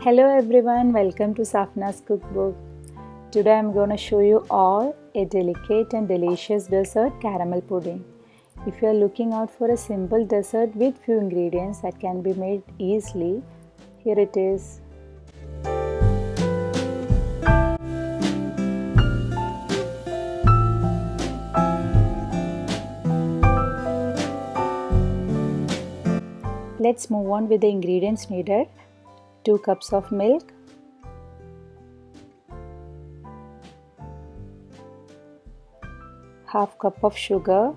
Hello everyone, welcome to Safna's cookbook. Today I'm going to show you all a delicate and delicious dessert, caramel pudding. If you are looking out for a simple dessert with few ingredients that can be made easily, here it is. Let's move on with the ingredients needed. 2 cups of milk, half cup of sugar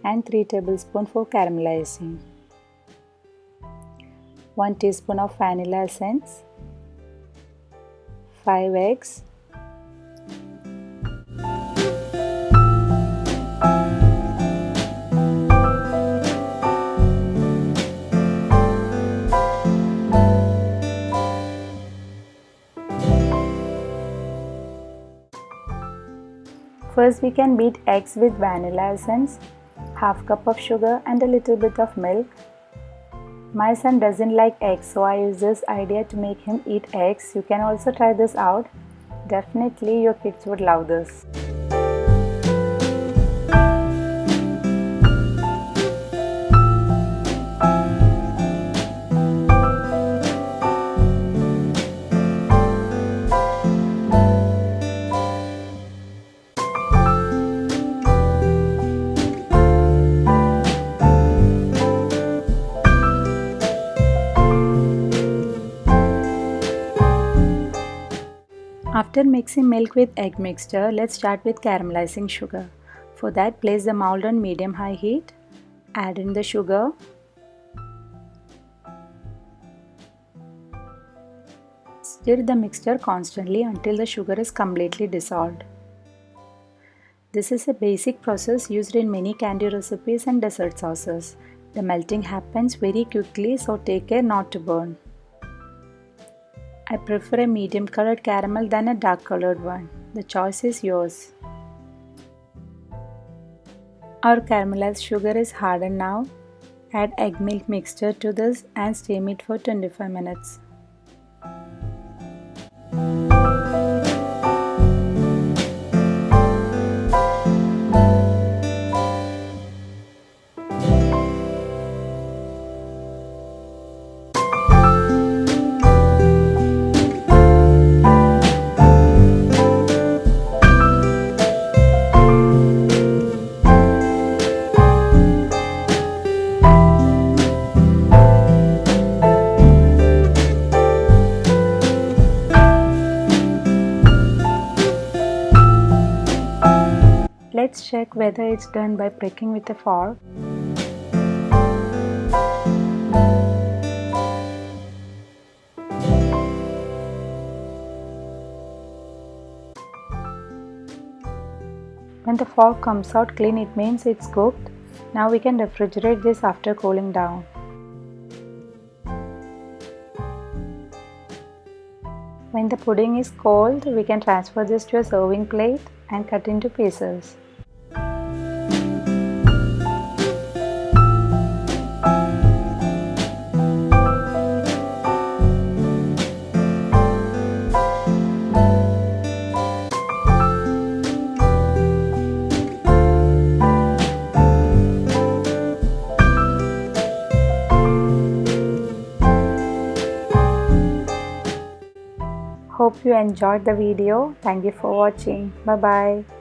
and 3 tablespoons for caramelizing, 1 teaspoon of vanilla essence, 5 eggs, First we can beat eggs with vanilla essence, half cup of sugar and a little bit of milk. My son doesn't like eggs, so I use this idea to make him eat eggs. You can also try this out. Definitely your kids would love this. After mixing milk with egg mixture, let's start with caramelizing sugar. For that, place the mold on medium-high heat. Add in the sugar. Stir the mixture constantly until the sugar is completely dissolved. This is a basic process used in many candy recipes and dessert sauces. The melting happens very quickly, so take care not to burn. I prefer a medium colored caramel than a dark colored one. The choice is yours. Our caramelized sugar is hardened now. Add egg milk mixture to this and steam it for 25 minutes. Let's check whether it's done by pricking with a fork. When the fork comes out clean, it means it's cooked. Now we can refrigerate this after cooling down. When the pudding is cold, we can transfer this to a serving plate and cut into pieces. Hope you enjoyed the video. Thank you for watching. Bye bye.